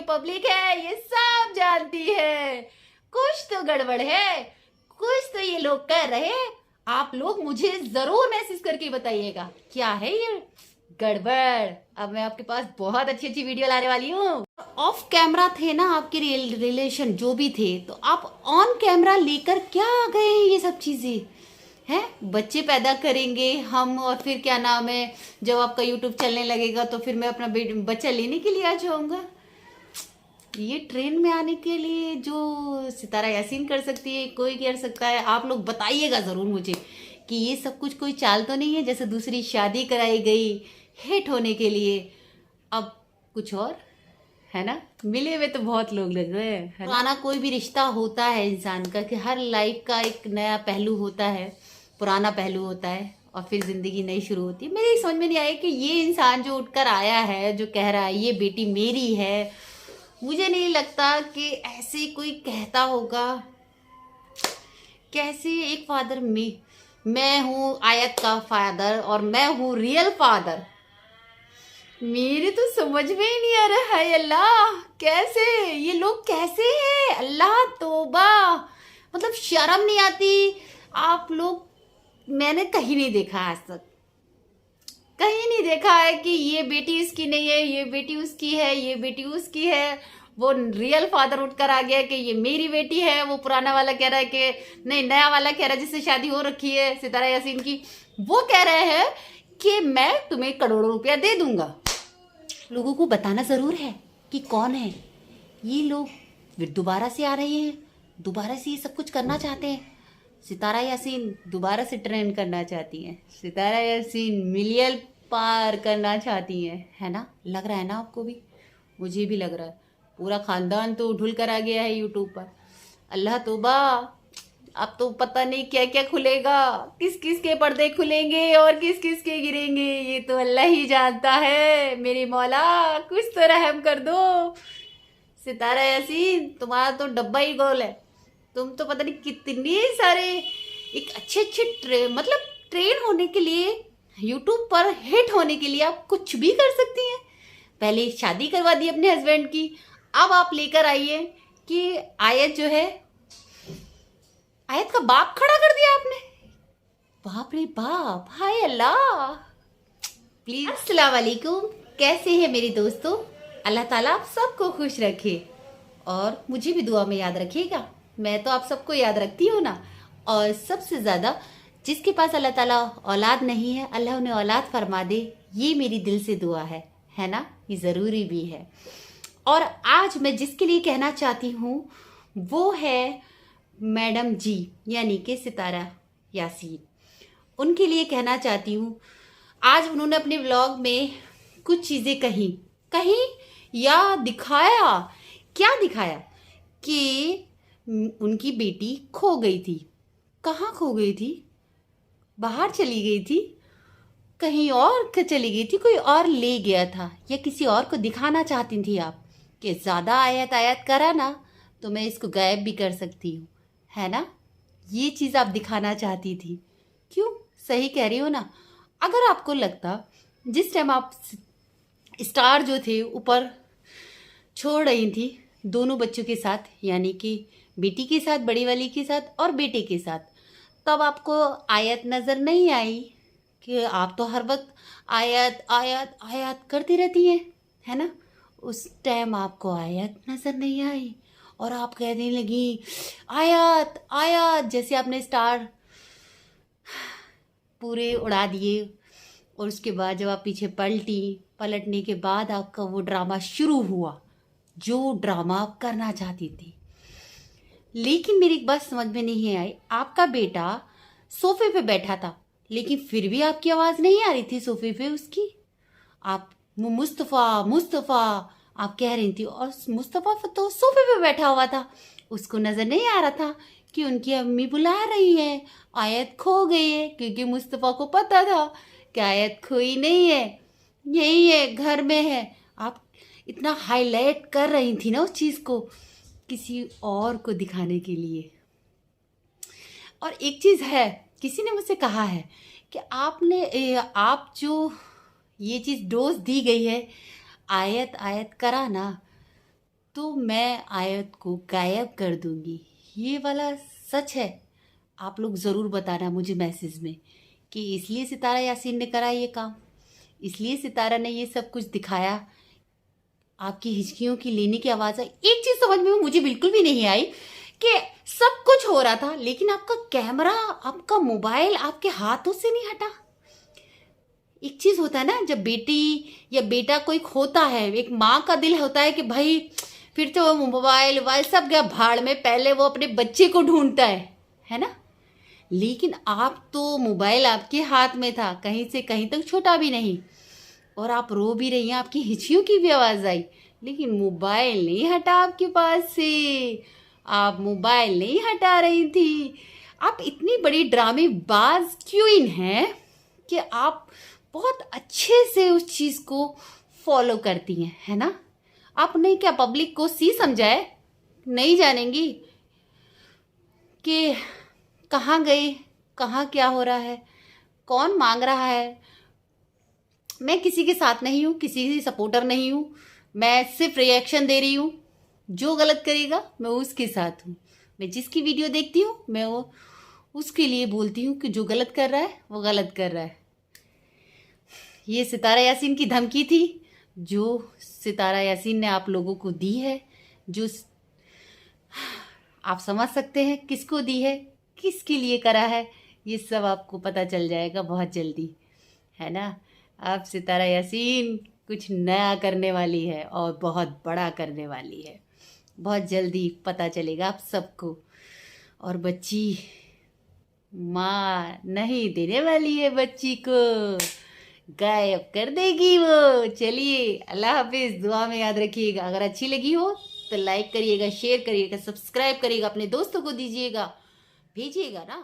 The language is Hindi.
ये पब्लिक है ये सब जानती है, कुछ तो गड़बड़ है, कुछ तो ये लोग कर रहे। आप लोग मुझे जरूर मैसेज करके बताइएगा क्या है ये गड़बड़। अब मैं आपके पास बहुत अच्छी अच्छी वीडियो लाने वाली हूँ। ऑफ कैमरा थे ना आपके रिलेशन जो भी थे, तो आप ऑन कैमरा लेकर क्या आ गए हैं ये सब चीजें हैं। बच्चे पैदा करेंगे हम और फिर क्या नाम है, जब आपका यूट्यूब चलने लगेगा तो फिर मैं अपना बच्चा लेने के लिए आ जाऊंगा। ये ट्रेन में आने के लिए जो सितारा यासीन कर सकती है कोई कर सकता है। आप लोग बताइएगा ज़रूर मुझे कि ये सब कुछ कोई चाल तो नहीं है जैसे दूसरी शादी कराई गई हिट होने के लिए, अब कुछ और है ना। मिले हुए तो बहुत लोग लग रहे हैं। पुराना कोई भी रिश्ता होता है इंसान का कि हर लाइफ का एक नया पहलू होता है, पुराना पहलू होता है और फिर ज़िंदगी नई शुरू होती है। मेरी समझ में नहीं आया कि ये इंसान जो उठकर आया है जो कह रहा है ये बेटी मेरी है, मुझे नहीं लगता कि ऐसे कोई कहता होगा। कैसे एक फादर में मैं हूँ आयत का फादर और मैं हूँ रियल फादर, मेरे तो समझ में ही नहीं आ रहा है। अल्लाह कैसे ये लोग कैसे हैं, अल्लाह तौबा, मतलब शर्म नहीं आती आप लोग। मैंने कहीं नहीं देखा आज तक, कहीं नहीं देखा है कि ये बेटी इसकी नहीं है ये बेटी उसकी है ये बेटी उसकी है। वो रियल फादर उठकर आ गया कि ये मेरी बेटी है, वो पुराना वाला कह रहा है कि नहीं, नया वाला कह रहा है जिससे शादी हो रखी है सितारा यासीन की, वो कह रहे हैं कि मैं तुम्हें करोड़ों रुपया दे दूंगा। लोगों को बताना ज़रूर है कि कौन है ये लोग। फिर दोबारा से आ रहे हैं, दोबारा से ये सब कुछ करना चाहते हैं। सितारा यासीन दोबारा से ट्रेंड करना चाहती हैं, सितारा यासीन मिलियन पार करना चाहती हैं, है ना। लग रहा है ना आपको भी, मुझे भी लग रहा है। पूरा ख़ानदान तो ढुल कर आ गया है यूट्यूब पर। अल्लाह तौबा, अब तो पता नहीं क्या क्या खुलेगा, किस किस के पर्दे खुलेंगे और किस किस के गिरेंगे, ये तो अल्लाह ही जानता है। मेरी मौला कुछ तो रहम कर दो। सितारा यासीन तुम्हारा तो डब्बा ही गोल है, तुम तो पता नहीं कितने सारे एक अच्छे मतलब ट्रेन होने के लिए, यूट्यूब पर हिट होने के लिए आप कुछ भी कर सकती हैं। पहले शादी करवा दी अपने हस्बैंड की, अब आप लेकर आइए कि आयत जो है, आयत का बाप खड़ा कर दिया आपने। बाप रे बाप, हाय अल्लाह। प्लीज अस्सलाम वालेकुम, कैसे हैं मेरे दोस्तों। अल्लाह ताला आप सबको खुश रखे और मुझे भी दुआ में याद रखिएगा। मैं तो आप सबको याद रखती हूँ ना। और सबसे ज़्यादा जिसके पास अल्लाह ताला औलाद नहीं है, अल्लाह उन्हें औलाद फरमा दे, ये मेरी दिल से दुआ है ना। ये ज़रूरी भी है। और आज मैं जिसके लिए कहना चाहती हूँ वो है मैडम जी, यानी कि सितारा यासीन। उनके लिए कहना चाहती हूँ। आज उन्होंने अपने व्लॉग में कुछ चीज़ें कहीं या दिखाया, क्या दिखाया कि उनकी बेटी खो गई थी। कहाँ खो गई थी, बाहर चली गई थी, कहीं और चली गई थी, कोई और ले गया था, या किसी और को दिखाना चाहती थी आप कि ज़्यादा आयत आयत करा ना तो मैं इसको गायब भी कर सकती हूँ, है ना। ये चीज़ आप दिखाना चाहती थी। क्यों, सही कह रही हो ना। अगर आपको लगता जिस टाइम आप स्टार जो थे ऊपर छोड़ रही थी दोनों बच्चों के साथ, यानी कि बेटी के साथ, बड़ी वाली के साथ और बेटे के साथ, तब आपको आयत नज़र नहीं आई कि आप तो हर वक्त आयत आयत आयत करती रहती हैं, है ना। उस टाइम आपको आयत नज़र नहीं आई और आप कहने लगी आयत आयत, जैसे आपने स्टार पूरे उड़ा दिए। और उसके बाद जब आप पीछे पलटने के बाद आपका वो ड्रामा शुरू हुआ जो ड्रामा आप करना चाहती थी। लेकिन मेरी एक बात समझ में नहीं आई, आपका बेटा सोफे पे बैठा था लेकिन फिर भी आपकी आवाज़ नहीं आ रही थी सोफे पे उसकी। आप मुस्तफ़ा मुस्तफ़ा आप कह रही थी और मुस्तफ़ा तो सोफे पे बैठा हुआ था, उसको नज़र नहीं आ रहा था कि उनकी अम्मी बुला रही हैं, आयत खो गई है। क्योंकि मुस्तफ़ा को पता था कि आयत खोई नहीं है, यही है, घर में है। आप इतना हाईलाइट कर रही थी ना उस चीज़ को किसी और को दिखाने के लिए। और एक चीज़ है, किसी ने मुझसे कहा है कि आप जो ये चीज़ डोज दी गई है आयत आयत करा ना, तो मैं आयत को गायब कर दूंगी। ये वाला सच है? आप लोग ज़रूर बताना मुझे मैसेज में कि इसलिए सितारा यासीन ने करा ये काम, इसलिए सितारा ने ये सब कुछ दिखाया, आपकी हिचकियों की लेने की आवाज़ आई। एक चीज़ समझ में मुझे बिल्कुल भी नहीं आई कि सब कुछ हो रहा था लेकिन आपका कैमरा, आपका मोबाइल आपके हाथों से नहीं हटा। एक चीज होता है ना, जब बेटी या बेटा कोई खोता है, एक माँ का दिल होता है कि भाई फिर तो वो मोबाइल वोबाइल सब गया भाड़ में, पहले वो अपने बच्चे को ढूंढता है ना। लेकिन आप तो मोबाइल आपके हाथ में था, कहीं से कहीं तक छोटा भी नहीं, और आप रो भी रही हैं, आपकी हिचियों की भी आवाज़ आई, लेकिन मोबाइल नहीं हटा आपके पास से, आप मोबाइल नहीं हटा रही थी। आप इतनी बड़ी ड्रामेबाज क्वीन हैं कि आप बहुत अच्छे से उस चीज़ को फॉलो करती हैं, है ना। आपने क्या पब्लिक को सी समझाए? नहीं जानेंगी कि कहाँ गई, कहाँ क्या हो रहा है, कौन मांग रहा है। मैं किसी के साथ नहीं हूँ, किसी की सपोर्टर नहीं हूँ, मैं सिर्फ रिएक्शन दे रही हूँ। जो गलत करेगा मैं उसके साथ हूँ, मैं जिसकी वीडियो देखती हूँ मैं वो उसके लिए बोलती हूँ कि जो गलत कर रहा है वो गलत कर रहा है। ये सितारा यासीन की धमकी थी जो सितारा यासीन ने आप लोगों को दी है, जो आप समझ सकते हैं किसको दी है, किसके लिए करा है, ये सब आपको पता चल जाएगा बहुत जल्दी, है ना। अब सितारा यासीन कुछ नया करने वाली है और बहुत बड़ा करने वाली है, बहुत जल्दी पता चलेगा आप सबको। और बच्ची माँ नहीं देने वाली है, बच्ची को गायब कर देगी वो। चलिए अल्लाह हाफिज़, दुआ में याद रखिएगा। अगर अच्छी लगी हो तो लाइक करिएगा, शेयर करिएगा, सब्सक्राइब करिएगा, अपने दोस्तों को दीजिएगा, भेजिएगा ना।